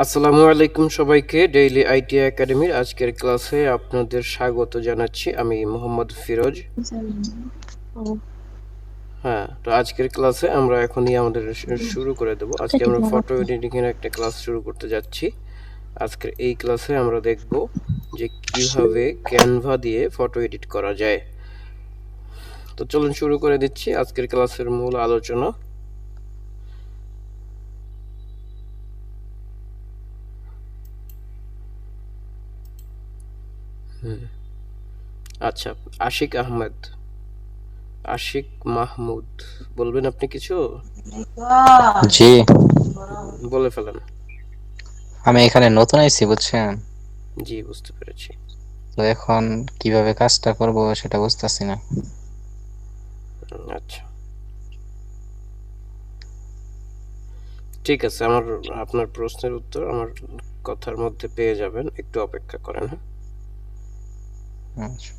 আসসালামু আলাইকুম সবাইকে। ডেইলি আইটি একাডেমির আজকের ক্লাসে আপনাদের স্বাগত জানাচ্ছি। আমি মোহাম্মদ ফিরোজ। হ্যাঁ, তো আজকের ক্লাসে আমরা এখনই আমাদের শুরু করে দেব। আজকে আমরা ফটো এডিটিং এর একটা ক্লাস শুরু করতে যাচ্ছি। আজকের এই ক্লাসে আমরা দেখব যে কিভাবে ক্যানভা দিয়ে ফটো এডিট করা যায়। তো চলুন শুরু করে দিচ্ছি আজকের ক্লাসের মূল আলোচনা। আচ্ছা, আশিক আহমেদ, আশিক মাহমুদ, বলবেন আপনি কিছু? জি, বলে ফেলেন। আমি এখানে নতুন আইছি বুঝছেন। জি, বুঝতে পেরেছি। তো এখন কিভাবে কাজটা করব সেটা বুঝতেছি না। আচ্ছা, ঠিক আছে। আপনার প্রশ্নের উত্তর আমার কথার মধ্যে পেয়ে যাবেন, একটু অপেক্ষা করেন। হ্যাঁ, আচ্ছা,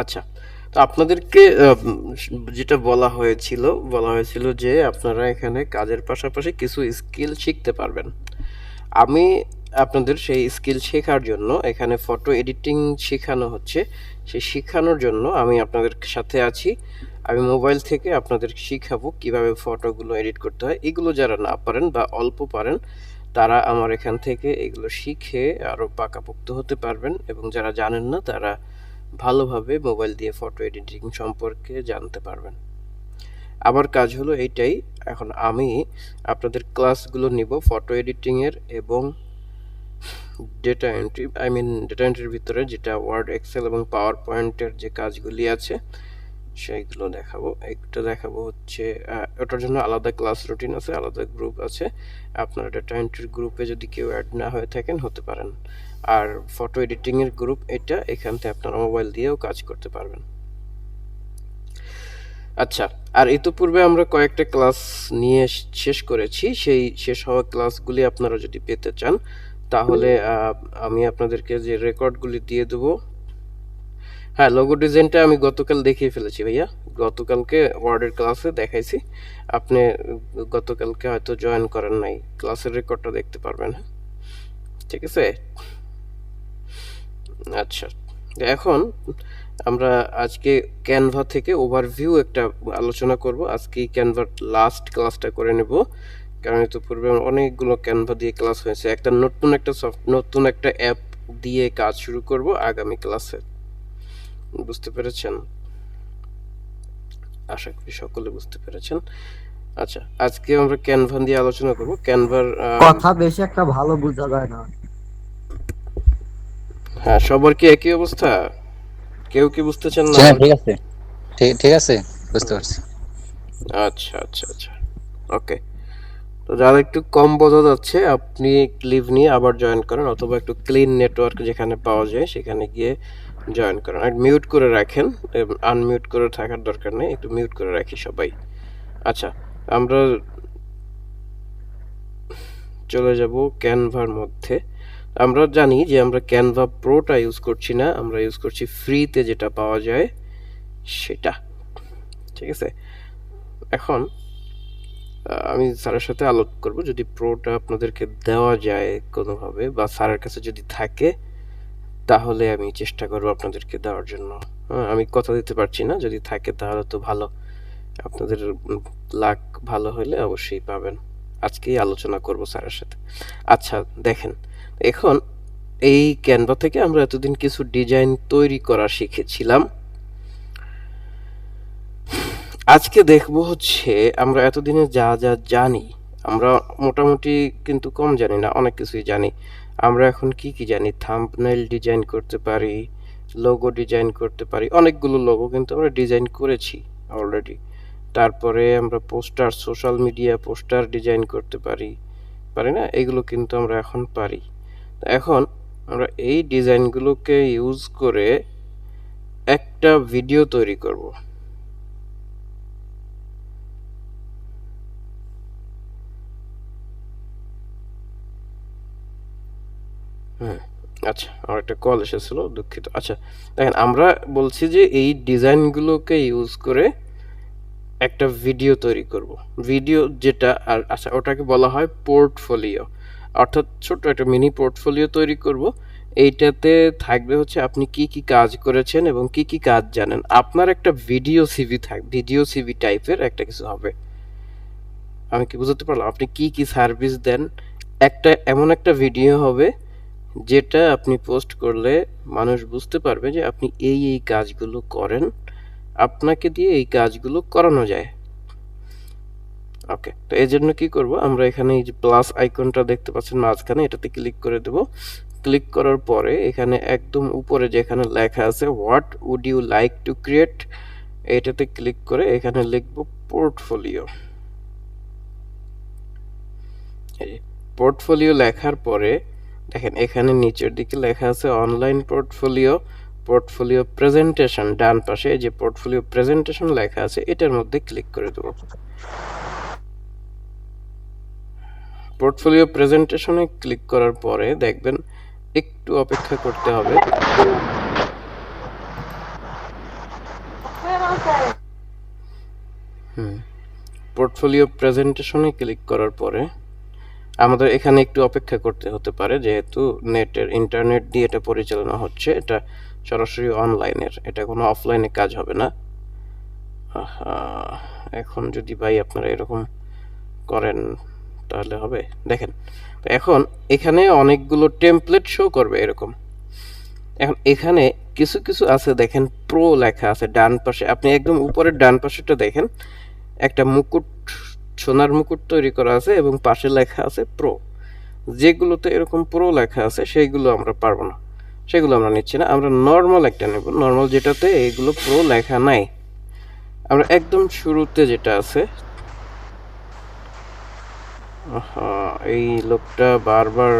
আচ্ছা, তো আপনাদেরকে যেটা বলা হয়েছিল যে আপনারা এখানে কাজের পাশাপাশি কিছু স্কিল শিখতে পারবেন। আমি আপনাদের সেই স্কিল শেখার জন্য এখানে ফটো এডিটিং শেখানো হচ্ছে। সেই শেখানোর জন্য আমি আপনাদের সাথে আছি। আমি মোবাইল থেকে আপনাদের শিখাবো কিভাবে ফটোগুলো এডিট করতে হয়। এগুলো যারা না পারেন বা অল্প পারেন তারা আমার এখান থেকে এগুলো শিখে আরও পাকাপোক্ত হতে পারবেন, এবং যারা জানেন না তারা ভালোভাবে মোবাইল দিয়ে ফটো এডিটিং সম্পর্কে জানতে পারবেন। আমার কাজ হলো এইটাই। এখন আমি আপনাদের ক্লাসগুলো নিব ফটো এডিটিংয়ের এবং ডেটা এন্ট্রির ভিতরে যেটা ওয়ার্ড, এক্সেল এবং পাওয়ার পয়েন্টের যে কাজগুলি আছে সেইগুলো দেখাবো। একটা দেখাবো হচ্ছে ওটার জন্য আলাদা ক্লাস রুটিন আছে, আলাদা গ্রুপ আছে। আপনার ডেটা এন্ট্রির গ্রুপে যদি কেউ অ্যাড না হয়ে থাকেন হতে পারেন। আর ফটো এডিটিংয়ের গ্রুপ এটা, এখান থেকে আপনারা মোবাইল দিয়েও কাজ করতে পারবেন। আচ্ছা, আর ইতোপূর্বে আমরা কয়েকটা ক্লাস নিয়ে শেষ করেছি। সেই শেষ হওয়া ক্লাসগুলি আপনারা যদি পেতে চান তাহলে আমি আপনাদেরকে যে রেকর্ডগুলি দিয়ে দেবো। হ্যাঁ, লোগো ডিজাইনটা আমি গতকাল দেখিয়ে ফেলেছি ভাইয়া। গতকালকে ওয়ার্ডের ক্লাসে দেখাইছি। আপনি গতকালকে হয়তো জয়েন করেন নাই, ক্লাসের রেকর্ডটা দেখতে পারবেন। হ্যাঁ, ঠিক আছে। আচ্ছা, এখন আমরা আজকে ক্যানভা থেকে ওভারভিউ একটা আলোচনা করব। আজকে ক্যানভার লাস্ট ক্লাসটা করে নেব, কারণ এত পূর্বে অনেকগুলো ক্যানভা দিয়ে ক্লাস হয়েছে। নতুন একটা অ্যাপ দিয়ে কাজ শুরু করব আগামী ক্লাসে। বুঝতে পেরেছেন? আশা করি সকলে বুঝতে পেরেছেন। আচ্ছা, আজকে আমরা ক্যানভা দিয়ে আলোচনা করব। ক্যানভার কথা বেশি একটা ভালো বোঝা যায় না। হ্যাঁ, সবার কি একই অবস্থা? কেউ কি বুঝতেছেন না? হ্যাঁ ঠিক আছে, ঠিক আছে, বুঝতে পারছি। আচ্ছা, আচ্ছা, আচ্ছা, ওকে। তো যারা একটু কম বোঝা যাচ্ছে আপনি লিভ নিয়ে আবার জয়েন করেন, অথবা একটু ক্লিন নেটওয়ার্ক যেখানে পাওয়া যায় সেখানে গিয়ে জয়েন করেন। আর মিউট করে রাখেন, আনমিউট করে থাকার দরকার নেই, একটু মিউট করে রাখি সবাই। আচ্ছা, আমরা চলে যাব ক্যানভার মধ্যে। আমরা জানি যে আমরা ক্যানভা প্রোটা ইউজ করছি না, আমরা ইউজ করছি ফ্রিতে যেটা পাওয়া যায় সেটা। ঠিক আছে। এখন আমি স্যারের সাথে আলোচনা করব, যদি প্রোটা আপনাদেরকে দেওয়া যায় কোনোভাবে বা স্যারের কাছে যদি থাকে তাহলে আমি চেষ্টা করব আপনাদেরকে দেওয়ার জন্য। হ্যাঁ, আমি কথা দিতে পারছি না, যদি থাকে তাহলে তো ভালো। আপনাদের লাক ভালো হলে অবশ্যই পাবেন। আজকেই আলোচনা করব স্যারের সাথে। আচ্ছা, দেখেন, এখন এই ক্যানভা থেকে আমরা এতদিন কিছু ডিজাইন তৈরি করা শিখেছিলাম। আজকে দেখব হচ্ছে আমরা এতদিনে যা যা জানি, আমরা মোটামুটি কিন্তু কম জানি না, অনেক কিছুই জানি। আমরা এখন কি কি জানি? থাম্বনেইল ডিজাইন করতে পারি, লোগো ডিজাইন করতে পারি, অনেকগুলো লোগো কিন্তু আমরা ডিজাইন করেছি অলরেডি। তারপরে আমরা poster, social media poster design করতে পারি, পারি না? এগুলো কিন্তু আমরা এখন পারি। এখন আমরা এই ডিজাইনগুলোকে ইউজ করে একটা ভিডিও তৈরি করব। হুম, আচ্ছা, আমার একটা কল এসেছিল, দুঃখিত। আচ্ছা, দেখেন আমরা বলছি যে এই ডিজাইনগুলোকে ইউজ করে একটা ভিডিও তৈরি করব। ভিডিও যেটা আর আচ্ছা ওটাকে বলা হয় পোর্টফোলিও, অর্থাৎ ছোট্ট একটা মিনি পোর্টফোলিও তৈরি করব। এইটাতে থাকবে হচ্ছে আপনি কি কি কাজ করেছেন এবং কি কি কাজ জানেন। আপনার একটা ভিডিও সিভি ভিডিও সিভি টাইপের একটা কিছু হবে। আমি কি বুঝতে পারলাম? আপনি কি কি সার্ভিস দেন, একটা এমন একটা ভিডিও হবে যেটা আপনি পোস্ট করলে মানুষ বুঝতে পারবে যে আপনি এই এই কাজগুলো করেন, আপনাকে দিয়ে এই কাজগুলো করানো যায়। ওকে, তো এই জন্য কি করব, আমরা এখানে এই যে প্লাস আইকনটা দেখতে পাচ্ছেন মাঝখানে, এটাতে ক্লিক করে দেব। ক্লিক করার পরে এখানে একদম উপরে যেখানে লেখা আছে what would you like to create, এটাতে ক্লিক করে এখানে লিখব পোর্টফোলিও। এই পোর্টফোলিও লেখার পরে দেখেন এখানে নিচের দিকে লেখা আছে অনলাইন পোর্টফোলিও, পোর্টফোলিও প্রেজেন্টেশন, ডান পাশে যে পোর্টফোলিও প্রেজেন্টেশন লেখা আছে এটার মধ্যে ক্লিক করে দেব। পোর্টফোলিও প্রেজেন্টেশনে ক্লিক করার পরে দেখবেন একটু অপেক্ষা করতে হবে। পোর্টফোলিও প্রেজেন্টেশনে ক্লিক করার পরে আমাদের এখানে একটু অপেক্ষা করতে হতে পারে, যেহেতু ইন্টারনেট দিয়ে এটা পরিচালনা হচ্ছে, এটা সরাসরি অনলাইনের, এটা কোনো অফলাইনে কাজ হবে না। এখন যদি ভাই আপনারা এরকম করেন তাহলে হবে। দেখেন তো এখন এখানে অনেকগুলো টেমপ্লেট শো করবে এরকম। এখন এখানে কিছু কিছু আছে, দেখেন প্রো লেখা আছে ডান পাশে, আপনি একদম উপরের ডান পাশেটা দেখেন একটা মুকুট, সোনার মুকুট তৈরি করা আছে এবং পাশে লেখা আছে প্রো। যেগুলোতে এরকম প্রো লেখা আছে সেইগুলো আমরা পারবো না, সেগুলো আমরা নিচ্ছি না। আমরা নর্মাল একটা নেব, নর্মাল যেটাতে এইগুলো প্রো লেখা নাই। আমরা একদম শুরুতে যেটা আছে, এই লোকটা বারবার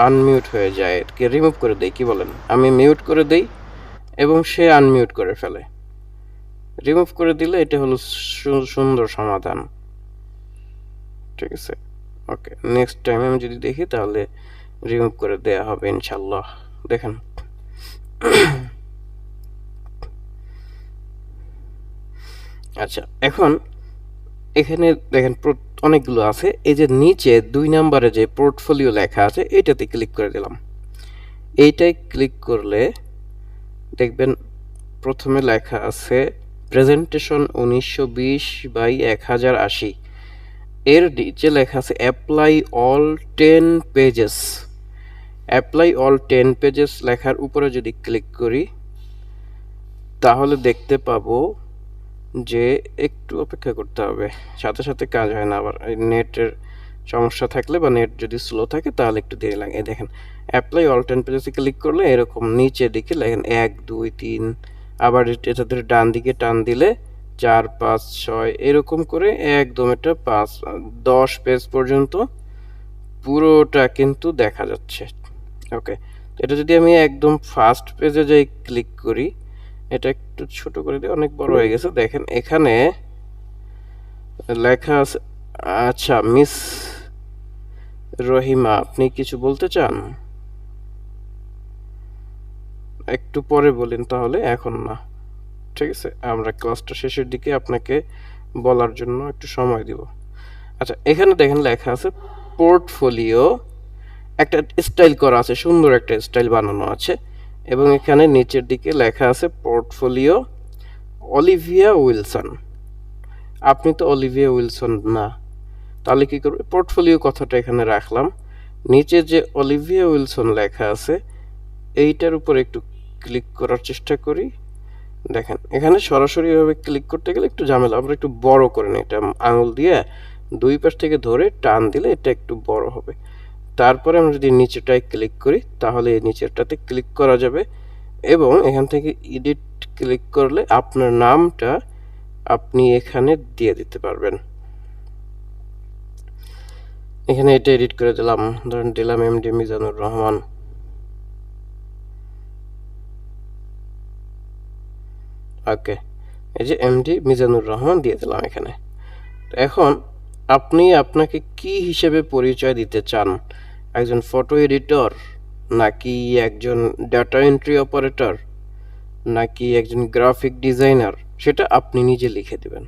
আনমিউট হয়ে যায়, একে রিমুভ করে দেই, কি বলেন? আমি মিউট করে দেই এবং সে আনমিউট করে ফেলে। রিমুভ করে দিলে এটা হলো সুন্দর সমাধান, ঠিক আছে? ওকে, নেক্সট টাইম আমি যদি দেখি তাহলে রিমুভ করে দেয়া হবে ইনশাল্লাহ। দেখেন আচ্ছা, এখন এখানে দেখেন অনেকগুলো আছে। এই যে নিচে 2 নম্বরে যে পোর্টফোলিও লেখা আছে এটাতে ক্লিক করে দিলাম। এইটাই ক্লিক করলে দেখবেন প্রথমে লেখা আছে প্রেজেন্টেশন 1920x1080, এর নিচে লেখা আছে apply all 10 pages. Apply all 10 pages লেখার উপরে যদি ক্লিক করি তাহলে দেখতে পাবো যে একটু অপেক্ষা করতে হবে, সাথে সাথে কাজ হয় না। আবার নেটের সমস্যা থাকলে বা নেট যদি স্লো থাকে তাহলে একটু দেরি লাগে। দেখেন অ্যাপ্লাই অল 10 পেজেসে ক্লিক করলে এরকম নিচে দিকে লেখেন 1 2 3, আবার এটাতে ডান দিকে টান দিলে 4 5 6 এরকম করে একদম এটা 10 পেজ পর্যন্ত পুরোটা কিন্তু দেখা যাচ্ছে। ওকে, এটা যদি আমি একদম ফার্স্ট পেজে যাই ক্লিক করি, এটা একটু ছোট করে দিই, অনেক বড় হয়ে গেছে। দেখেন এখানে লেখা আছে, আচ্ছা মিস রহিমা আপনি কিছু বলতে চান? একটু পরে বলেন তাহলে, এখন না, ঠিক আছে? আমরা ক্লাসটা শেষের দিকে আপনাকে বলার জন্য একটু সময় দিব। আচ্ছা, এখানে দেখেন লেখা আছে পোর্টফোলিও, একটা স্টাইল করা আছে, সুন্দর একটা স্টাইল বানানো আছে এবং এখানে নিচের দিকে লেখা আছে পোর্টফোলিও অলিভিয়া উইলসন। আপনি তো অলিভিয়া উইলসন না, তাহলে কি করবে? পোর্টফোলিও কথাটা এখানে রাখলাম, নিচে যে অলিভিয়া উইলসন লেখা আছে এইটার উপর একটু ক্লিক করার চেষ্টা করি। দেখেন এখানে সরাসরি ভাবে ক্লিক করতে গেলে একটু ঝামেলা, আমরা একটু বড় করে নিই, এটা আঙুল দিয়ে 2 পাশ থেকে ধরে টান দিলে এটা একটু বড় হবে। তারপরে আমরা যদি নিচেটায় ক্লিক করি তাহলে এই নিচেরটাতে ক্লিক করা যাবে এবং এখান থেকে এডিট ক্লিক করলে আপনার নামটা আপনি এখানে দিয়ে দিতে পারবেন। এখানে এটা এডিট করে দিলাম, ধরেন দিলাম এমডি মিজানুর রহমান। ওকে, এই যে এমডি মিজানুর রহমান দিয়ে দিলাম এখানে। তো এখন আপনি আপনাকে কি হিসেবে পরিচয় দিতে চান? একজন ফটো এডিটর, নাকি একজন ডাটা এন্ট্রি অপারেটর, নাকি একজন গ্রাফিক ডিজাইনার, সেটা আপনি নিজে লিখে দেবেন।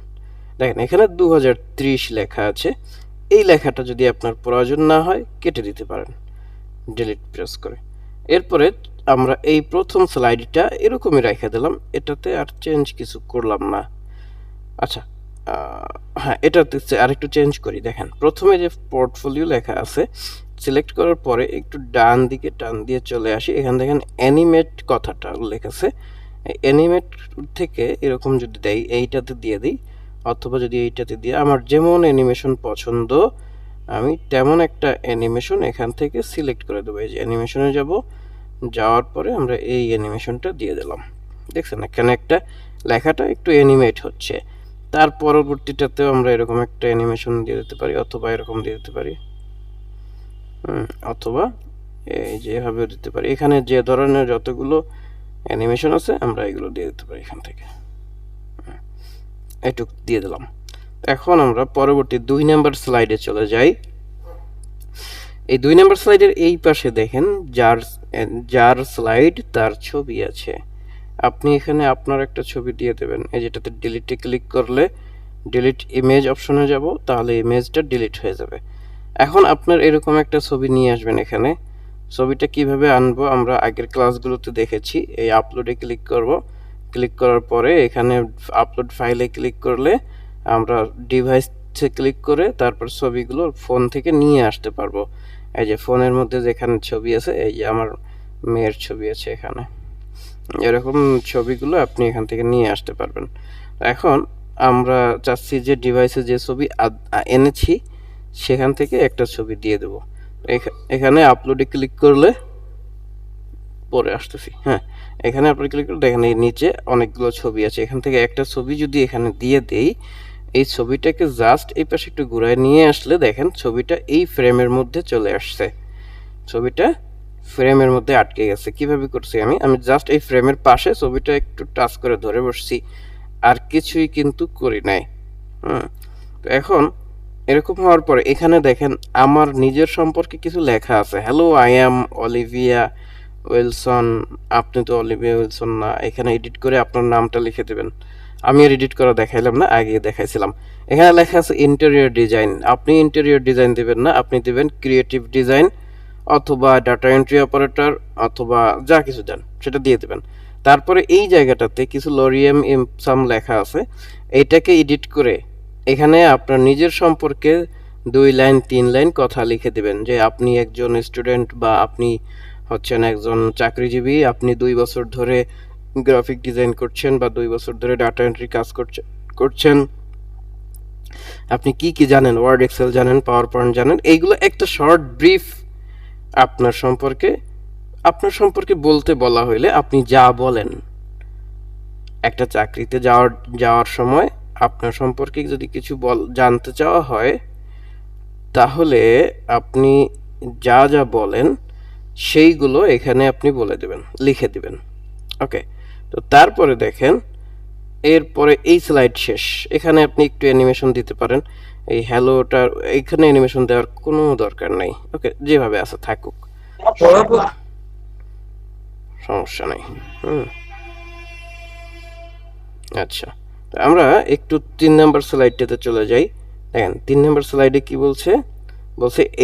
দেখেন এখানে 2030 লেখা আছে। এই লেখাটা যদি আপনার প্রয়োজন না হয় কেটে দিতে পারেন ডিলিট প্রেস করে। এরপরে আমরা এই প্রথম স্লাইডটা এরকমই রেখে দিলাম, এটাতে আর চেঞ্জ কিছু করলাম না। আচ্ছা, হ্যাঁ, এটাতে আরেকটু চেঞ্জ করি। দেখেন প্রথমে যে পোর্টফোলিও লেখা আছে, সিলেক্ট করার পরে একটু ডান দিকে টান দিয়ে চলে আসি, এখানে দেখেন অ্যানিমেট কথাটা উল্লেখ আছে। অ্যানিমেট থেকে এরকম যদি দেই, এইটাতে দিয়ে দিই, অথবা যদি এইটাতে দিয়ে, আমার যেমন অ্যানিমেশন পছন্দ আমি তেমন একটা অ্যানিমেশন এখান থেকে সিলেক্ট করে দেবো। এই যে অ্যানিমেশনে যাব, যাওয়ার পরে আমরা এই অ্যানিমেশনটা দিয়ে দিলাম। দেখছেন এখানে একটা লেখাটা একটু অ্যানিমেট হচ্ছে। তার পরবর্তীটাতেও আমরা এরকম একটা অ্যানিমেশন দিয়ে দিতে পারি, অথবা এরকম দিয়ে দিতে পারি, অথবা এই যে এভাবেও দিতে পারি। এখানে যে ধরনের যতগুলো অ্যানিমেশন আছে আমরা এগুলো দিয়ে দিতে পারি এখান থেকে। এটুকু দিয়ে দিলাম। এখন আমরা পরবর্তী 2 নাম্বার স্লাইডে চলে যাই। এই 2 নাম্বার স্লাইডের এই পাশে দেখেন যার স্লাইড তার ছবি আছে। আপনি এখানে আপনার একটা ছবি দিয়ে দেবেন। এই যেটাতে ডিলিটে ক্লিক করলে ডিলিট ইমেজ অপশনে যাব, তাহলে ইমেজটা ডিলিট হয়ে যাবে। এখন আপনার এরকম একটা ছবি নিয়ে আসবেন এখানে। ছবিটা কিভাবে আনবো আমরা আগের ক্লাসগুলোতে দেখেছি। এই আপলোডে ক্লিক করব, ক্লিক করার পরে এখানে আপলোড ফাইলে ক্লিক করলে আমরা ডিভাইসে ক্লিক করে তারপর ছবিগুলো ফোন থেকে নিয়ে আসতে পারবো। এই যে ফোনের মধ্যে যেখানে ছবি আছে, এই যে আমার মেয়ের ছবি আছে এখানে, এরকম ছবিগুলো আপনি এখান থেকে নিয়ে আসতে পারবেন। এখন আমরা চাচ্ছি যে ডিভাইসে যে ছবি এনেছি সেখান থেকে একটা ছবি দিয়ে দেব। এখানে আপলোডে ক্লিক করলে পরে আসতেছি, হ্যাঁ, এখানে আপলোড ক্লিক করলে দেখেন এই নিচে অনেকগুলো ছবি আছে। এখান থেকে একটা ছবি যদি এখানে দিয়ে দেই, এই ছবিটাকে জাস্ট এই পাশে একটু ঘুরায় নিয়ে আসলে দেখেন ছবিটা এই ফ্রেমের মধ্যে চলে আসছে। ছবিটা ফ্রেমের মধ্যে আটকে গেছে। কিভাবে করছি আমি জাস্ট এই ফ্রেমের পাশে ছবিটা একটু টাচ করে ধরে বসছি, আর কিছুই কিন্তু করি নাই। তো এখন এরকম হওয়ার পরে এখানে দেখেন আমার নিজের সম্পর্কে কিছু লেখা আছে। Hello, I am Olivia Wilson. আপনি তো অলিভিয়া উইলসন না। এখানে এডিট করে আপনার নামটা লিখে দেবেন। আমি আর এডিট করা দেখাইলাম না, আগে দেখাইছিলাম। এখানে লেখা আছে ইন্টেরিয়র ডিজাইন। আপনি ইন্টেরিয়র ডিজাইন দেবেন না, আপনি দেবেন ক্রিয়েটিভ ডিজাইন অথবা ডাটা এন্ট্রি অপারেটর অথবা যা কিছু দেন সেটা দিয়ে দেবেন। তারপরে এই জায়গাটাতে কিছু লরিয়াম ইমসাম লেখা আছে, এইটাকে এডিট করে এখানে আপনার নিজের সম্পর্কে 2 লাইন 3 লাইন কথা লিখে দেবেন, যে আপনি একজন স্টুডেন্ট বা আপনি হচ্ছেন একজন চাকরিজীবী, আপনি 2 বছর ধরে গ্রাফিক ডিজাইন করছেন বা 2 বছর ধরে ডাটা এন্ট্রি কাজ করছেন, আপনি কি কি জানেন, ওয়ার্ড এক্সেল জানেন, পাওয়ার পয়েন্ট জানেন, এইগুলো একটা শর্ট ব্রিফ আপনার সম্পর্কে বলতে বলা হইলে আপনি যা বলেন। একটা চাকরিতে যাওয়ার সময় আপনার সম্পর্কে যদি কিছু জানতে চাওয়া হয়, তাহলে আপনি যা যা বলেন সেইগুলো এখানে আপনি বলে দেবেন, লিখে দিবেন। ওকে, তো তারপরে দেখেন এরপরে এই স্লাইড শেষ। এখানে আপনি একটু অ্যানিমেশন দিতে পারেন। এই হ্যালোটার এখানে অ্যানিমেশন দেওয়ার কোনো দরকার নাই। ওকে, যেভাবে আছে থাকুক, সমস্যা নেই। আচ্ছা, তো আমরা একটু 3 নাম্বার স্লাইডটাতে চলে যাই। দেখেন 3 নাম্বার স্লাইডে কি বলছে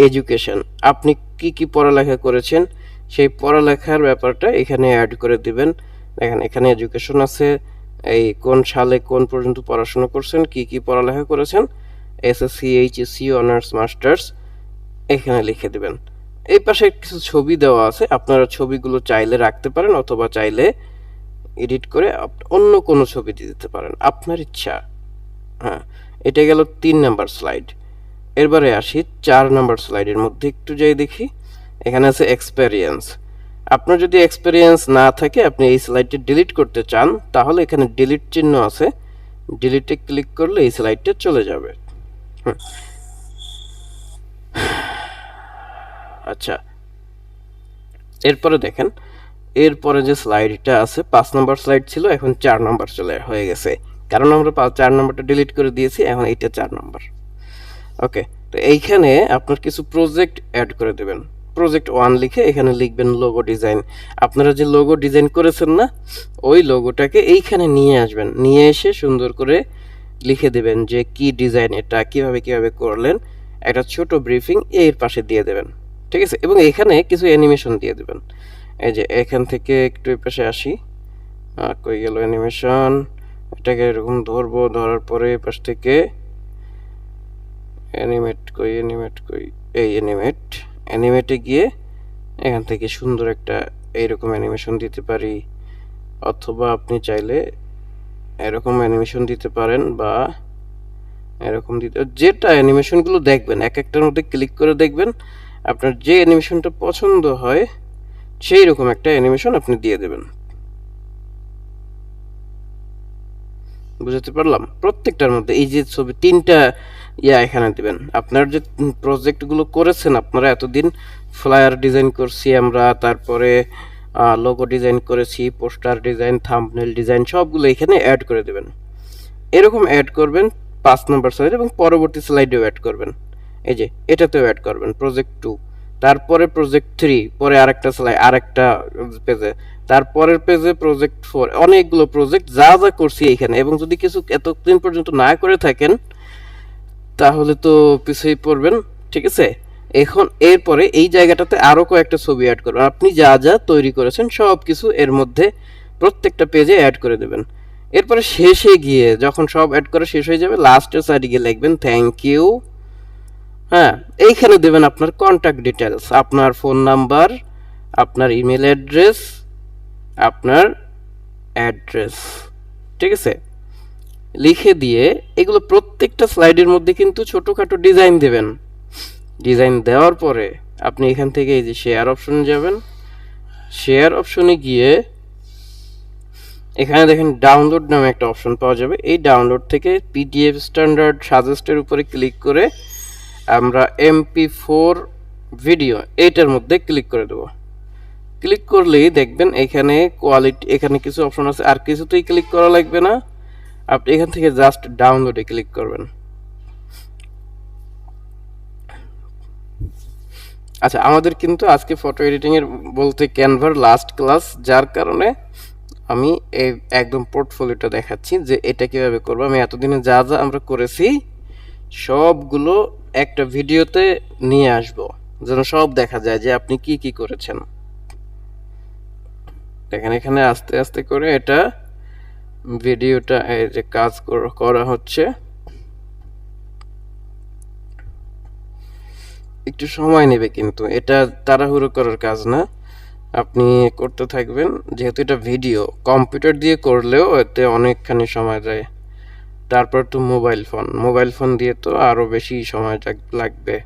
এডুকেশন। আপনি কি কি পড়ালেখা করেছেন সেই পড়ালেখার ব্যাপারটা এখানে অ্যাড করে দিবেন। দেখেন এখানে এডুকেশন আছে, এই কোন সালে কোন পর্যন্ত পড়াশোনা করছেন, কি কি পড়ালেখা করেছেন, এসএসসি, এইচএসসি, অনার্স, মাস্টার্স এখানে লিখে দিবেন। এই পাশে কিছু ছবি দেওয়া আছে, আপনারা ছবিগুলো চাইলে রাখতে পারেন অথবা চাইলে এডিট করে অন্য কোনো ছবি দিয়ে দিতে পারেন, আপনার ইচ্ছা। হ্যাঁ, এটা গেল 3 নাম্বার স্লাইড। এরবারে আসি 4 নাম্বার স্লাইডের মধ্যে একটু যাই দেখি। এখানে আছে এক্সপেরিয়েন্স। আপনার যদি এক্সপেরিয়েন্স না থাকে, আপনি এই স্লাইডটি ডিলিট করতে চান, তাহলে এখানে ডিলিট চিহ্ন আছে, ডিলিটে ক্লিক করলে এই স্লাইডটা চলে যাবে। আচ্ছা, এরপরে দেখেন এরপরে যে স্লাইডটা আছে 5 নাম্বার স্লাইড ছিল, এখন 4 নাম্বার হয়ে গেছে, কারণ আমরা 4 নাম্বারটা ডিলিট করে দিয়েছি, এখন এইটা 4 নাম্বার। ওকে, তো এইখানে আপনার কিছু প্রজেক্ট অ্যাড করে দেবেন। প্রজেক্ট 1 লিখে এখানে লিখবেন লোগো ডিজাইন। আপনারা যে লোগো ডিজাইন করেছেন না, ওই লোগোটাকে এইখানে নিয়ে আসবেন, নিয়ে এসে সুন্দর করে লিখে দেবেন যে কি ডিজাইন, এটা কিভাবে করলেন, একটা ছোট ব্রিফিং এর পাশে দিয়ে দেবেন। ঠিক আছে, এবং এখানে কিছু অ্যানিমেশন দিয়ে দেবেন। এই যে এখান থেকে একটু এই পাশে আসি, কই গেল অ্যানিমেশন, এটাকে এরকম ধরবো, ধরার পরে এই পাশ থেকে অ্যানিমেট কই এই অ্যানিমেটে গিয়ে এখান থেকে সুন্দর একটা এইরকম অ্যানিমেশন দিতে পারি, অথবা আপনি চাইলে এরকম অ্যানিমেশন দিতে পারেন, বা এরকম দিতে, যেটা অ্যানিমেশনগুলো দেখবেন এক একটার মধ্যে ক্লিক করে দেখবেন আপনার যে অ্যানিমেশনটা পছন্দ হয় সেই রকম একটা অ্যানিমেশন আপনি দিয়ে দেবেন। বুঝতে পারলাম? প্রত্যেকটার মধ্যে এই যে ছবি 3টা এখানে দিবেন। আপনার যে প্রজেক্টগুলো করেছেন আপনারা এতদিন, ফ্লায়ার ডিজাইন করছি আমরা, তারপরে লোগো ডিজাইন করেছি, পোস্টার ডিজাইন, থাম্বনেল ডিজাইন, সবগুলো এখানে অ্যাড করে দেবেন। এরকম অ্যাড করবেন 5 নম্বর স্লাইড, এবং পরবর্তী স্লাইডেও অ্যাড করবেন। এই যে এটাতেও অ্যাড করবেন প্রজেক্ট 2, তারপরে প্রজেক্ট 3, পরে আরেকটা স্লাইড, আরেকটা পেজে, তারপরের পেজে প্রজেক্ট 4, অনেকগুলো প্রজেক্ট যা করছি এখানে। এবং যদি কিছু এতদিন পর্যন্ত না করে থাকেন তাহলে তো পিছিয়ে পড়বেন। ঠিক আছে, এখন এরপরে এই জায়গাটাতে আরো কয়েকটা ছবি অ্যাড করবেন। আপনি যা যা তৈরি করেছেন সব কিছু এর মধ্যে প্রত্যেকটা পেজে অ্যাড করে দেবেন। এরপরে শেষে গিয়ে যখন সব অ্যাড করা শেষ হয়ে যাবে, লাস্টের সাইডে গিয়ে লিখবেন থ্যাংক ইউ। হ্যাঁ, এইখানে দেবেন আপনার কন্ট্যাক্ট ডিটেলস, আপনার ফোন নাম্বার, আপনার ইমেল অ্যাড্রেস, আপনার অ্যাড্রেস। ঠিক আছে, লিখে দিয়ে এগুলো প্রত্যেকটা স্লাইডের মধ্যে কিন্তু ছোটখাটো ডিজাইন দেবেন। ডিজাইন দেওয়ার পরে আপনি এখান থেকে এই যে শেয়ার অপশনে যাবেন, শেয়ার অপশনে গিয়ে এখানে দেখেন ডাউনলোড নামে একটা অপশন পাওয়া যাবে। এই ডাউনলোড থেকে পিডিএফ স্ট্যান্ডার্ড সাজেস্টের উপরে ক্লিক করে আমরা MP4 ভিডিও এইটার মধ্যে ক্লিক করে দেব। ক্লিক করলেই দেখবেন এখানে কোয়ালিটি, এখানে কিছু অপশন আছে, আর কিছুতেই ক্লিক করা লাগবে না, আপনি এখান থেকে জাস্ট ডাউনলোডে ক্লিক করবেন। আচ্ছা, আমাদের কিন্তু আজকে ফটো এডিটিং এর বলতে ক্যানভার লাস্ট ক্লাস, যার কারণে আমি এই একদম পোর্টফোলিওটা দেখাচ্ছি যে এটা কিভাবে করব। আমি এতদিনে যা যা আমরা করেছি সবগুলো একটা ভিডিওতে নিয়ে আসব, যেন সব দেখা যায় যে আপনি কি কি করেছেন। দেখেন এখানে আস্তে আস্তে করে এটা ভিডিওটা এই যে কাজ করা হচ্ছে, একটু সময় নেবে, কিন্তু এটা তাড়াহুড়ো করার কাজ না, আপনি করতে থাকবেন। যেহেতু এটা ভিডিও, কম্পিউটার দিয়ে করলেও এতে অনেকখানি সময় যায়। তারপর তো মোবাইল ফোন দিয়ে তো আরো বেশি সময় লাগবে।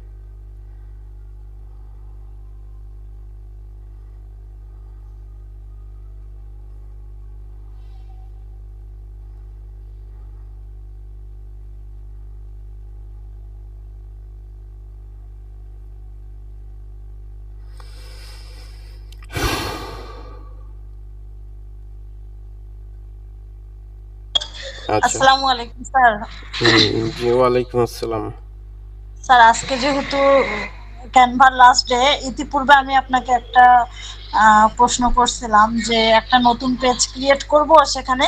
আচ্ছা, আসসালামু আলাইকুম স্যার। জি ওয়ালাইকুম আসসালাম। স্যার আজকে যেহেতু ক্যানভার লাস্ট ডে, ইতিপূর্বে আমি আপনাকে একটা প্রশ্ন করছিলাম যে একটা নতুন পেজ ক্রিয়েট করব, সেখানে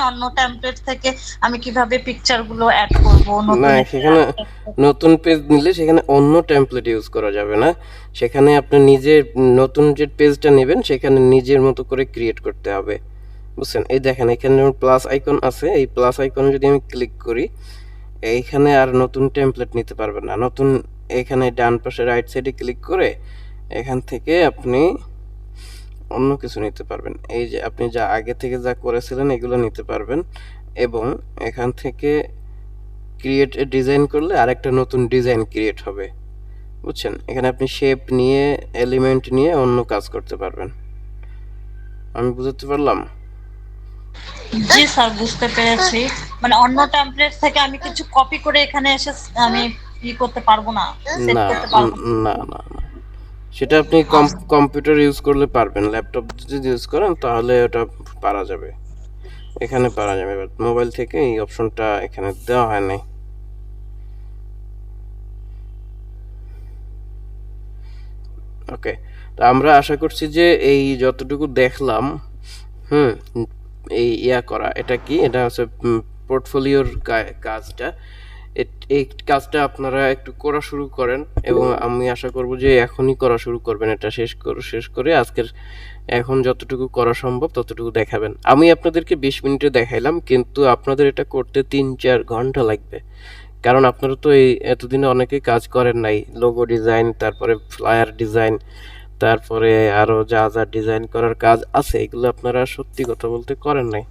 অন্য টেমপ্লেট থেকে আমি কিভাবে পিকচারগুলো অ্যাড করব। না, নতুন একটা সেখানে নতুন পেজ নিলে সেখানে অন্য টেমপ্লেট ইউজ করা যাবে না। সেখানে আপনি নিজের নতুন যে পেজটা নেবেন সেখানে নিজের মতো করে ক্রিয়েট করতে হবে, বুঝছেন? এই দেখেন এখানে যেমন প্লাস আইকন আছে, এই প্লাস আইকনে যদি আমি ক্লিক করি, এইখানে আর নতুন টেমপ্লেট নিতে পারবেন না। নতুন এখানে ডান পাশে রাইট সাইডে ক্লিক করে এখান থেকে আপনি অন্য কিছু নিতে পারবেন। এই যে আপনি যা আগে থেকে যা করেছিলেন এগুলো নিতে পারবেন, এবং এখান থেকে ক্রিয়েট এ ডিজাইন করলে আরেকটা নতুন ডিজাইন ক্রিয়েট হবে, বুঝছেন? এখানে আপনি শেপ নিয়ে, এলিমেন্ট নিয়ে অন্য কাজ করতে পারবেন। আমি বুঝতে পারলাম? জি স্যার, বুঝতে পেরেছি। মানে অন্য টেমপ্লেট থেকে আমি কিছু কপি করে এখানে এসে আমি করতে পারবো না, সেট না, করতে পারবো না। না, না, না, সেটা আপনি কম্পিউটার ইউজ করলে পারবেন। ল্যাপটপ যদি ইউজ করেন তাহলে ওটা পারা যাবে, এখানে পারা যাবে। মোবাইল থেকে এই অপশনটা এখানে দেওয়া হয় নাই। ওকে, তো আমরা আশা করছি যে এই যতটুকু দেখলাম, হুম, এই করা, এটা কি, এটা হচ্ছে পোর্টফোলিওর কাজটা। এই কাজটা আপনারা একটু করা শুরু করেন, এবং আমি আশা করব যে এখনই করা শুরু করবেন। এটা শেষ করে আজকের এখন যতটুকু করা সম্ভব ততটুকু দেখাবেন। আমি আপনাদেরকে 20 মিনিটে দেখাইলাম, কিন্তু আপনাদের এটা করতে 3-4 ঘন্টা লাগবে। কারণ আপনারা তো এই এতদিনে অনেকেই কাজ করেন নাই, লোগো ডিজাইন, তারপরে ফ্লায়ার ডিজাইন, তারপরে আরো যা যা ডিজাইন করার কাজ আছে, এগুলো আপনারা সত্যি কথা বলতে করেন নাই।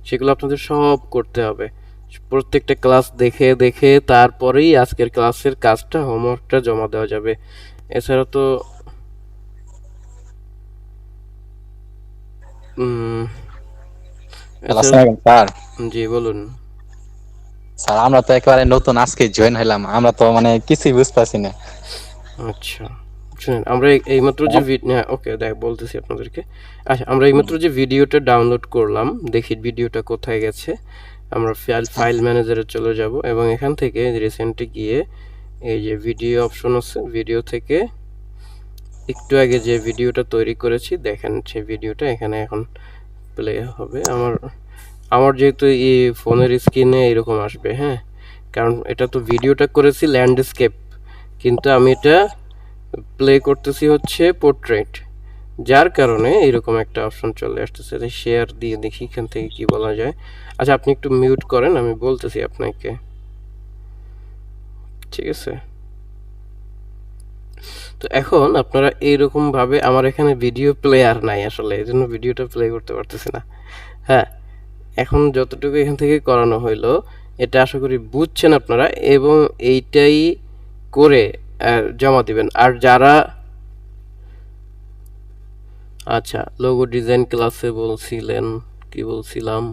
সেগুলো আপনাদের সব করতে হবে, প্রত্যেকটা ক্লাস দেখে দেখে তারপরেই আজকের ক্লাসের কাজটা, হোমওয়ার্কটা জমা দেওয়া যাবে। এছাড়া তো উম, এছাড়া স্যার, জি বলুন। স্যার আমরা তো একেবারে নতুন আজকে জয়েন হলাম, আমরা তো মানে কিছুই বুঝতেছি না। আচ্ছা, শুনেন, আমরা এইমাত্র যে ওকে বলতেছি আপনাদেরকে। আচ্ছা, আমরা এইমাত্র যে ভিডিওটা ডাউনলোড করলাম, দেখি ভিডিওটা কোথায় গেছে। আমরা ফাইল ম্যানেজারে চলে যাব, এবং এখান থেকে রিসেন্টে গিয়ে এই যে ভিডিও অপশন আছে, ভিডিও থেকে একটু আগে যে ভিডিওটা তৈরি করেছি দেখেন, সেই ভিডিওটা এখানে এখন প্লে হবে। আমার যেহেতু এই ফোনের স্ক্রিনে এরকম আসবে, হ্যাঁ, কারণ এটা তো ভিডিওটা করেছি ল্যান্ডস্কেপ, কিন্তু আমি এটা প্লে করতেছি হচ্ছে পোর্ট্রেট, যার কারণে এরকম একটা অপশন চলে আসতেছে। শেয়ার দিয়ে দেখি এখান থেকে কি বলা যায়। আচ্ছা, আপনি একটু মিউট করেন, আমি বলতেছি আপনাকে, ঠিক আছে? তো এখন আপনারা এইরকম ভাবে, আমার এখানে ভিডিও প্লেয়ার নাই আসলে, এই জন্য ভিডিওটা প্লে করতে পারতেছি না। হ্যাঁ, এখন যতটুকু এখান থেকে করানো হইলো, এটা আশা করি বুঝছেন আপনারা, এবং এইটাই করে জমা দিবেন। আর যারা, আচ্ছা, লোগো ডিজাইন ক্লাসে বলছিলেন, কি বলছিলাম?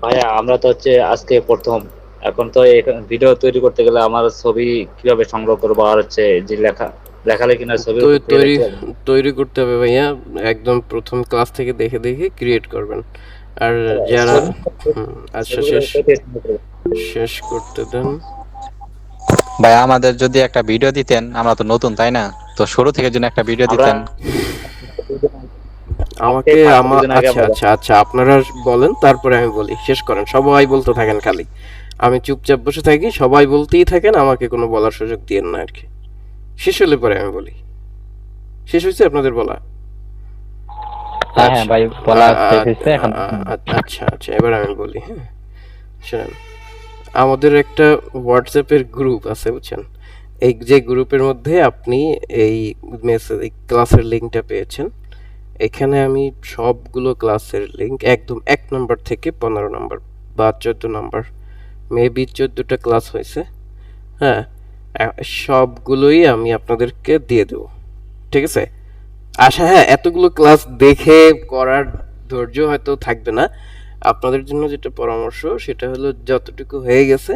ভাইয়া আমরা তো হচ্ছে আজকে প্রথম, এখন তো ভিডিও তৈরি করতে গেলে আমার ছবি কিভাবে সংগ্রহ করবো, আর হচ্ছে যে লেখালেখি না ছবি তৈরি তৈরি করতে হবে ভাইয়া, একদম প্রথম ক্লাস থেকে দেখে দেখে ক্রিয়েট করবেন। আর যারা আচ্ছা, শেষ করতে দেন ভাই, আমাদের যদি একটা ভিডিও দিতেন, আমরা তো নতুন তাই না, তো শুরু থেকে যদি একটা ভিডিও দিতেন। আমাকে। আচ্ছা আচ্ছা আচ্ছা, আপনারা বলেন, তারপরে আমি বলি। শেষ করেন, সবাই বলতে থাকেন, খালি আমি চুপচাপ বসে থাকি, সবাই বলতেই থাকেন, আমাকে কোনো বলার সুযোগ দিয়েন না আর কি। শেষ হলে পরে আমি বলি। শেষ হয়েছে আপনাদের বলা? হ্যাঁ হ্যাঁ ভাই, বলা শেষ হয়েছে এখন। আচ্ছা আচ্ছা, এবার আমি বলি। হ্যাঁ, শুনেন, আমাদের একটা হোয়াটসঅ্যাপের গ্রুপ আছে, বুঝছেন? এই যে গ্রুপের মধ্যে আপনি এই মেসেজ, এই ক্লাসের লিঙ্কটা পেয়েছেন, এখানে আমি সবগুলো ক্লাসের লিঙ্ক একদম 1 নম্বর থেকে 15 নম্বর বা 14 নম্বর, মেবি 14টা ক্লাস হয়েছে, হ্যাঁ, সবগুলোই আমি আপনাদেরকে দিয়ে দেব, ঠিক আছে? আচ্ছা, হ্যাঁ, এতগুলো ক্লাস দেখে করার ধৈর্য হয়তো থাকবে না আপনাদের জন্য। যেটা পরামর্শ, সেটা হলো যতটুকু হয়ে গেছে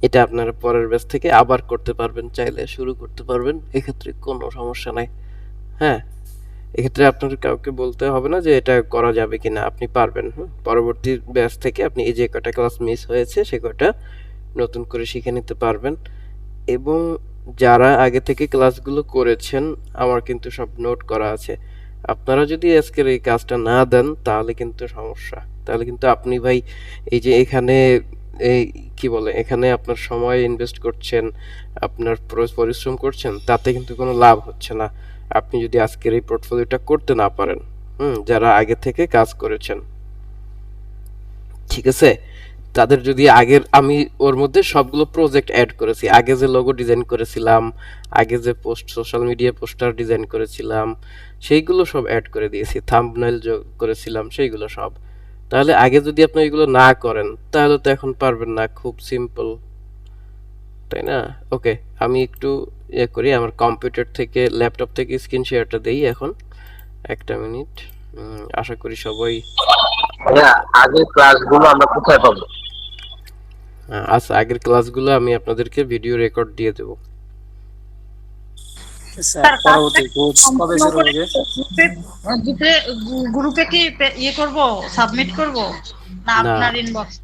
এটা আপনারা পরের ব্যাচ থেকে আবার করতে পারবেন, চাইলে শুরু করতে পারবেন, এক্ষেত্রে কোনো সমস্যা নাই। হ্যাঁ, এক্ষেত্রে আপনার কাউকে বলতে হবে না যে এটা করা যাবে কিনা, আপনি পারবেন। পরবর্তী ব্যাচ থেকে আপনি এই যে কটা ক্লাস মিস হয়েছে সে কটা নতুন করে শিখে নিতে পারবেন। এবং যারা আগে থেকে ক্লাসগুলো করেছেন, আমার কিন্তু সব নোট করা আছে। আপনারা যদি আজকের এই কাজটা না দেন তাহলে কিন্তু সমস্যা, তাহলে কিন্তু আপনি ভাই এই যে এখানে এই কি বলে, এখানে আপনার সময় ইনভেস্ট করছেন, আপনার পরিশ্রম করছেন, তাতে কিন্তু কোনো লাভ হচ্ছে না আপনি যদি আজকের এই পোর্টফোলিওটা করতে না পারেন। যারা আগে থেকে কাজ করেছেন, ঠিক আছে, তাদের যদি আগের, আমি ওর মধ্যে সবগুলো প্রজেক্ট অ্যাড করেছি, আগে যে লোগো ডিজাইন করেছিলাম, আগে যে সোশ্যাল মিডিয়া পোস্টার ডিজাইন করেছিলাম, সেইগুলো সব অ্যাড করে দিয়েছি, থাম্বনেল করেছিলাম, সেইগুলো সব। তাহলে আগে যদি আপনি এগুলো না করেন তাহলে তো এখন পারবেন না, খুব সিম্পল, তাই না? ওকে, আমি একটু করি, আমার কম্পিউটার থেকে, ল্যাপটপ থেকে স্ক্রিন শেয়ারটা দেই এখন, একটা মিনিট। আশা করি সবাই। আগের ক্লাসগুলো আমরা কোথায় পাবো? আচ্ছা, আগের ক্লাসগুলো আমি আপনাদেরকে ভিডিও রেকর্ড দিয়ে দেবো। গ্রুপে কি ইয়ে করব, সাবমিট করব, না আপনার ইনবক্স?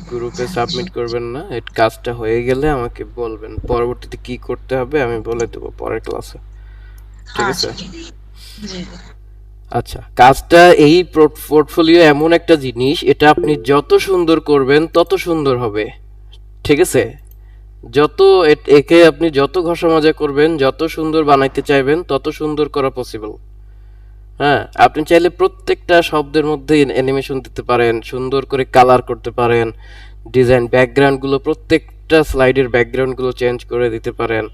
গ্রুপে সাবমিট করবেন না, এই কাজটা হয়ে গেলে আমাকে বলবেন, পরবর্তীতে কি করতে হবে আমি বলে দেবো পরের ক্লাসে, ঠিক আছে? আচ্ছা জি জি। আচ্ছা, কাজটা এই পোর্টফোলিও এমন একটা জিনিস, এটা আপনি যত সুন্দর করবেন তত সুন্দর হবে, ঠিক আছে? যত একে আপনি যত ঘষা মাজা করবেন, যত সুন্দর বানাইতে চাইবেন তত সুন্দর করা পসিবল। হ্যাঁ, আপনি চাইলে প্রত্যেকটা শব্দের মধ্যে অ্যানিমেশন দিতে পারেন, সুন্দর করে কালার করতে পারেন, ডিজাইন ব্যাকগ্রাউন্ডগুলো প্রত্যেকটা স্লাইডের ব্যাকগ্রাউন্ডগুলো চেঞ্জ করে দিতে পারেন,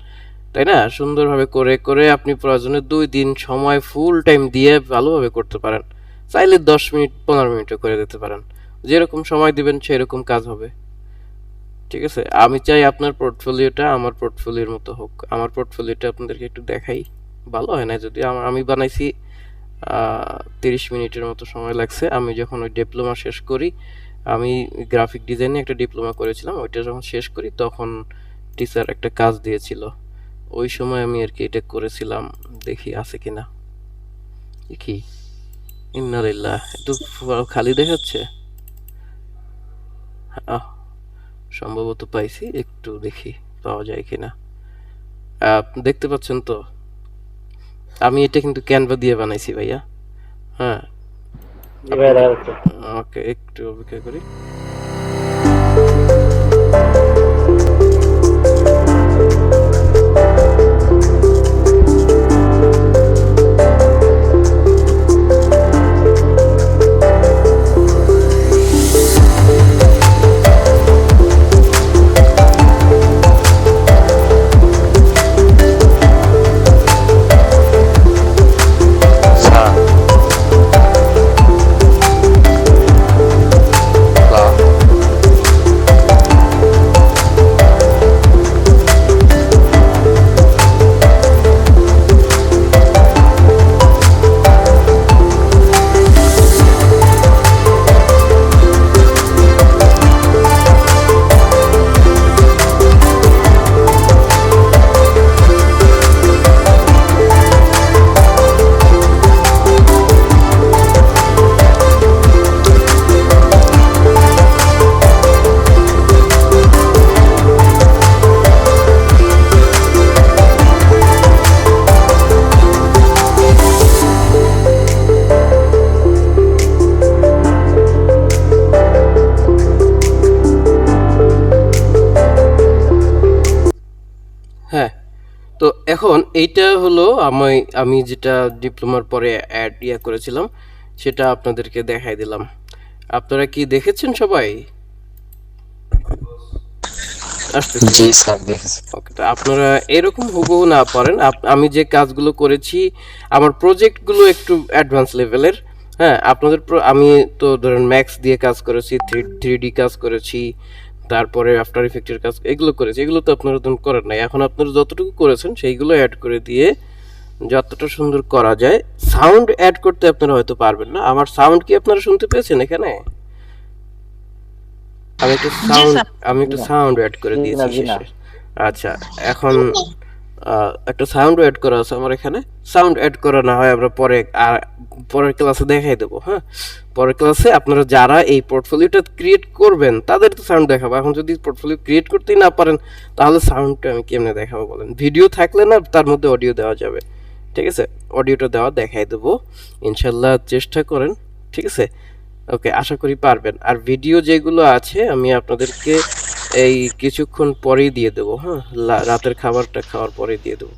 তাই না? সুন্দরভাবে করে করে আপনি প্রয়োজনে 2 দিন সময় ফুল টাইম দিয়ে ভালোভাবে করতে পারেন। চাইলে 10 মিনিট 15 মিনিটও করে দিতে পারেন, যেরকম সময় দিবেন সেরকম কাজ হবে, ঠিক আছে? আমি চাই আপনার পোর্টফোলিওটা আমার পোর্টফোলিওর মতো হোক। আমার পোর্টফোলিওটা আপনাদেরকে একটু দেখাই, ভালো হয় না যদি আমি বানাইছি 30 মিনিটের মতো সময় লাগছে। আমি যখন ওই ডিপ্লোমা শেষ করি, আমি গ্রাফিক ডিজাইনে একটা ডিপ্লোমা করেছিলাম, ওইটা যখন শেষ করি তখন টিচার একটা কাজ দিয়েছিল, ওই সময় আমি আর কি এটা করেছিলাম। দেখি আছে কিনা, কি ইন্নালিল্লাহ, একটু খালি দেখাচ্ছে। আহ, সম্ভবত পাইছি, একটু দেখি পাওয়া যায় কিনা। দেখতে পাচ্ছেন তো? আমি এটা কিন্তু ক্যানভা দিয়ে বানাইছি ভাইয়া। হ্যাঁ, জি ভাই, দেখা যাচ্ছে। ওকে, একটু অপেক্ষা করি। আচ্ছা, হ্যাঁ, তো এখন এইটা হলো আমি যেটা ডিপ্লোমার পরে করেছিলাম, সেটা আপনাদেরকে দেখাই দিলাম। আপনারা কি দেখেছেন সবাই? আসতেছি। জি স্যার দেখেছি। ওকে, তো আপনারা এরকম হুবহু না পারেন, আমি যে কাজগুলো করেছি, আমার প্রজেক্টগুলো একটু অ্যাডভান্স লেভেলের। হ্যাঁ, আপনাদের আমি তো ধরেন ম্যাক্স দিয়ে কাজ করেছি, 3D কাজ করেছি, তারপরে আফটার ইফেক্টের কাজ, এগুলো করেছি। এগুলো তো আপনারা তো করেন নাই, এখন আপনারা যতটুকু করেছেন সেইগুলো অ্যাড করে দিয়ে যতটা সুন্দর করা যায়। সাউন্ড অ্যাড করতে আপনারা হয়তো পারবেন না, আমার সাউন্ড কি আপনারা শুনতে পেয়েছেন এখানে? আমি একটা জি সাউন্ড স্যার। আমি একটা সাউন্ড অ্যাড করে জি না, দিয়েছি জি না। শেষে। আচ্ছা, এখন একটা সাউন্ড অ্যাড করা আছে আমার এখানে। সাউন্ড অ্যাড করা না হয় আমরা পরের ক্লাসে দেখাই দেবো। হ্যাঁ, পরের ক্লাসে আপনারা যারা এই পোর্টফোলিওটা ক্রিয়েট করবেন তাদের তো সাউন্ড দেখাবো। এখন যদি পোর্টফোলিও ক্রিয়েট করতেই না পারেন তাহলে সাউন্ডটা আমি কেমনে দেখাবো বলেন? ভিডিও থাকলে না তার মধ্যে অডিও দেওয়া যাবে, ঠিক আছে? অডিওটা দেওয়া দেখাই দেবো, ইনশাল্লাহ চেষ্টা করেন, ঠিক আছে? ওকে, আশা করি পারবেন। আর ভিডিও যেগুলো আছে আমি আপনাদেরকে এই কিছুক্ষণ পরেই দিয়ে দেবো। হ্যাঁ, রাতের খাবারটা খাওয়ার পরেই দিয়ে দেবো।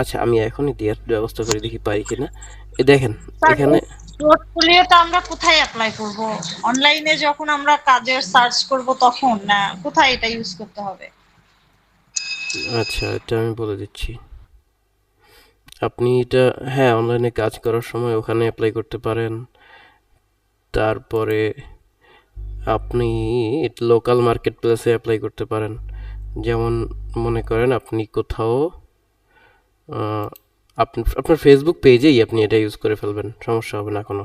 আচ্ছা, আমি এখনই দেওয়ার ব্যবস্থা করে দেখি পারি কিনা। দেখেন স্যার, এখানে। পোর্টফোলিওটা আমরা কোথায় অ্যাপ্লাই করব? অনলাইনে যখন আমরা কাজের সার্চ করব তখন, না কোথায় এটা ইউজ করতে হবে? আচ্ছা, এটা আমি বলে দিচ্ছি। আপনি এটা, হ্যাঁ, অনলাইনে কাজ করার সময় ওখানে অ্যাপ্লাই করতে পারেন। তারপরে আপনি লোকাল মার্কেট প্লেসে অ্যাপ্লাই করতে পারেন। যেমন মনে করেন আপনি কোথাও আপনার ফেসবুক পেজেই আপনি এটা ইউজ করে ফেলবেন, সমস্যা হবে না কোনো।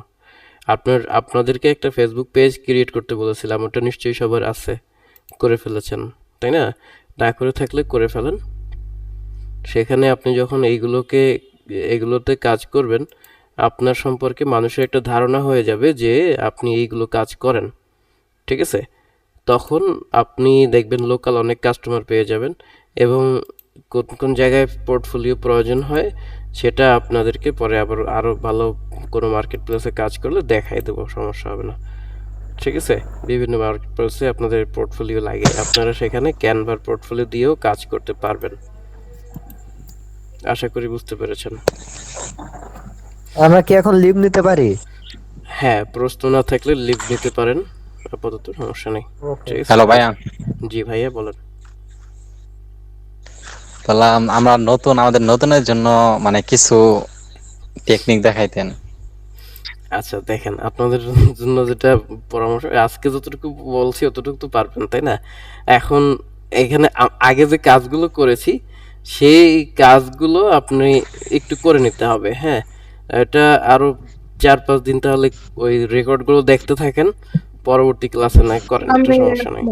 আপনাদেরকে একটা ফেসবুক পেজ ক্রিয়েট করতে বলেছিলাম, ওটা নিশ্চয়ই সবার আছে, করে ফেলেছেন তাই না? না করে থাকলে করে ফেলেন। সেখানে আপনি যখন এগুলোতে কাজ করবেন, আপনার সম্পর্কে মানুষের একটা ধারণা হয়ে যাবে যে আপনি এইগুলো কাজ করেন, ঠিক আছে? তখন আপনি দেখবেন লোকাল অনেক কাস্টমার পেয়ে যাবেন, এবং কোন কোন জায়গায় পোর্টফোলিও প্রয়োজন হয় সেটা আপনাদেরকে পরে আবার আরও ভালো কোনো মার্কেট প্লেসে কাজ করলে দেখাই দেবো, সমস্যা হবে না, ঠিক আছে? বিভিন্ন মার্কেট প্লেসে আপনাদের পোর্টফোলিও লাগে, আপনারা সেখানে ক্যানভার পোর্টফোলিও দিয়েও কাজ করতে পারবেন। আশা করি বুঝতে পেরেছেন। আমরা কি এখন লিভ নিতে পারি? হ্যাঁ, প্রশ্ন না থাকলে লিভ নিতে পারেন, আপাতত সমস্যা নেই, ওকে। ঠিক আছে? হ্যালো ভাইয়া, জি ভাইয়া বলেন। তাহলে আমরা নতুন, আমাদের নতুনের জন্য মানে কিছু টেকনিক দেখাইতেন। আচ্ছা দেখেন, আপনাদের জন্য যেটা পরামর্শ, আজকে যতটুকু বলছি অতটুকু তো পারবেন, তাই না? এখন এখানে আগে যে কাজগুলো করেছি সেই কাজগুলো আপনি একটু করে নিতে হবে, হ্যাঁ? এটা আরো 4-5 দিন তাহলে ওই রেকর্ডগুলো দেখতে থাকেন, পরবর্তী ক্লাসে না করেন, একটু সমস্যা নেই,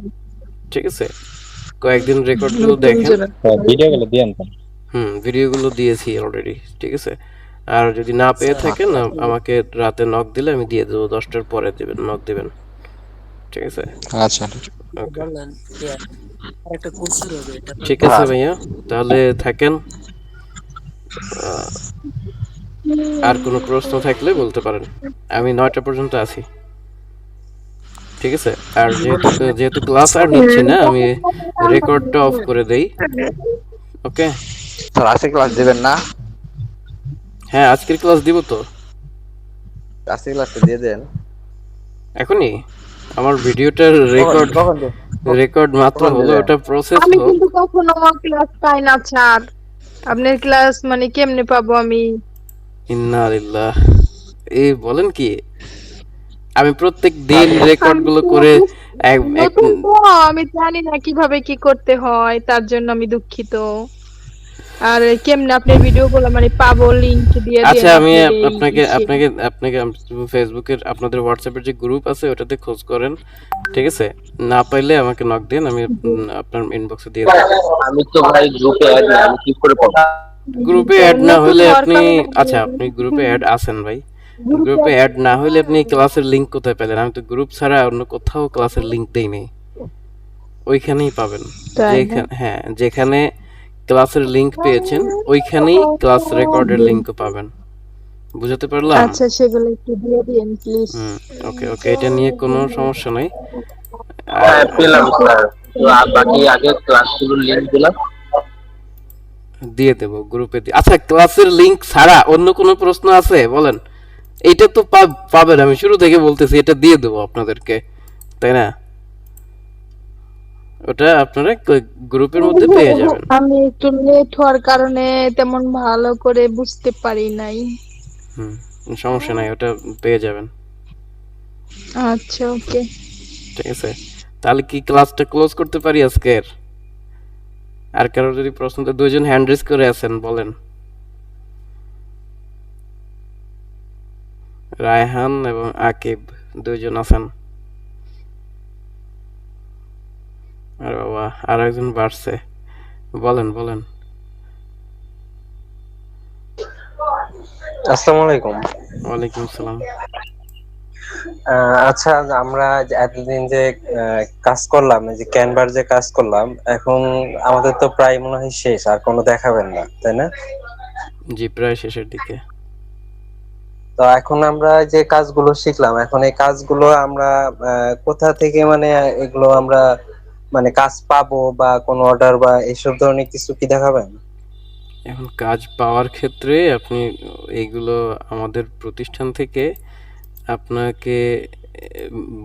ঠিক আছে? কয়েকদিন রেকর্ডগুলো দেখেন। ভিডিওগুলো দিয়েন তো। ভিডিওগুলো দিয়েছি অলরেডি, ঠিক আছে? আর যদি না পেয়ে থাকেন আমাকে রাতে নক দিলে আমি দিয়ে দেবো, 10টার পরে দেবেন, নক দেবেন, ঠিক আছে? আচ্ছা, ওকে, ঠিক আছে ভাইয়া, তাহলে থাকেন। আহ, আর কোনো প্রশ্ন থাকলে বলতে পারেন, আমি 9টা পর্যন্ত আছি, ঠিক আছে? আর যেহেতু যেহেতু ক্লাস আর নিচ্ছি না, আমি রেকর্ডটা অফ করে দেই, ওকে? স্যার আজকে ক্লাস দিবেন না? হ্যাঁ, আজকের ক্লাস দিব তো আজকে ক্লাসটা দিয়ে দেন। এখনই। আমার ভিডিওটার রেকর্ড রেকর্ড মাত্র হলো, ওটা প্রসেস আমি হোক। কিন্তু কখনো ক্লাস পাই না স্যার। আপনার ক্লাস মানে কেমনে পাবো আমি? ইন্না লিল্লাহ, এই বলেন কি? আমি প্রত্যেক দিন রেকর্ড গুলো করে নতুন তো, আমি জানি না কিভাবে কি করতে হয়, তার জন্য আমি দুঃখিত। আর কেমনে আপনার ভিডিও গুলো মানে পাবো? লিংক দিয়ে দেন আচ্ছা, আমি আপনার এই আপনাকে ইসে। আপনাকে আপনাকে ফেসবুকের আপনাদের হোয়াটসঅ্যাপের যে গ্রুপ আছে ওটাতে খোঁজ করেন, ঠিক আছে? না পাইলে আমাকে নক দেন, আমি আপনার ইনবক্সে দিয়ে দেবো। আমি তো ভাই গ্রুপে অ্যাড না, আমি কি করে পাবো? গ্রুপে অ্যাড না নতুন হলে হওয়ার আপনি, কারণে আচ্ছা আপনি গ্রুপে অ্যাড আছেন ভাই, গ্রুপে অ্যাড না হলে আপনি ক্লাসের লিংক কোথায় পেলেন? আমি তো গ্রুপ ছাড়া অন্য কোথাও ক্লাসের লিংক দেই নাই, ওইখানেই পাবেন। তাই না? যেখানে, হ্যাঁ, যেখানে ক্লাসের লিংক পেয়েছেন ওইখানেই ক্লাস রেকর্ডের লিংকও পাবেন। বুঝাতে পারলাম? আচ্ছা, সেগুলো একটু দিয়ে দিন প্লিজ। হুম, ওকে ওকে, এটা নিয়ে কোনো সমস্যা নাই। আর হ্যাঁ পেলাম স্যার, তো আর বাকি আগের ক্লাসগুলোর লিঙ্ক গুলো দিয়ে দেবো গ্রুপে দিয়ে। আচ্ছা, ক্লাসের লিংক ছাড়া অন্য কোনো প্রশ্ন আছে বলেন? এইটা তো পাবেন, আমি শুরু থেকে বলতেছি, এটা দিয়ে দেবো আপনাদেরকে, তাই না? ওটা আপনারা গ্রুপের মধ্যে পেয়ে যাবেন। আমি একটু লেট হওয়ার কারণে তেমন ভালো করে বুঝতে পারি নাই। হুম, সমস্যা নাই, ওটা পেয়ে যাবেন, আচ্ছা, ওকে। ঠিক আছে? তাহলে কি ক্লাসটা ক্লোজ করতে পারি আজকের? আর কারো যদি প্রশ্ন, তো 2জন হ্যান্ড রেজ করে আছেন, বলেন। রায়হান এবং আকিব 2জন আছেন। আর বাবা, আর একজন বাড়ছে, বলেন বলেন। আসসালামু আলাইকুম। ওয়ালাইকুম আসসালাম। আচ্ছা, আমরা যে এতদিন যে কাজ করলাম, এই যে ক্যানভার যে কাজ করলাম, এখন আমাদের তো প্রায় মনে হয় শেষ, আর কোনো দেখাবেন না, তাই না? জি, প্রায় শেষের দিকে। তো এখন আমরা যে কাজগুলো শিখলাম, এখন এই কাজগুলো আমরা কোথা থেকে মানে এগুলো আমরা মানে কাজ পাবো, বা কোনো অর্ডার বা এইসব ধরনের কিছু কি দেখাবেন? এখন কাজ পাওয়ার ক্ষেত্রে আপনি এইগুলো আমাদের প্রতিষ্ঠান থেকে আপনাকে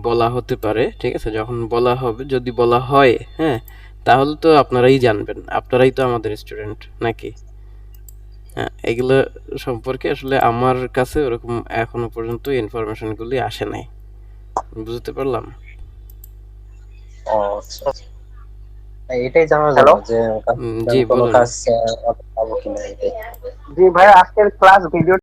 বলা হতে পারে, ঠিক আছে? যখন বলা হবে, যদি বলা হয়, হ্যাঁ, তাহলে তো আপনারাই জানবেন, আপনারাই তো আমাদের স্টুডেন্ট নাকি? হ্যাঁ, এগুলো সম্পর্কে আসলে আমার কাছে ওরকম এখনো পর্যন্ত ইনফরমেশনগুলি আসে নাই, বুঝতে পারলাম? ও আচ্ছা, এটাই জানার জন্য যে জি কোনো বলুন। কাজ পাবো কিনা এটাই। জি ভাই, আজকের ক্লাস ভিডিও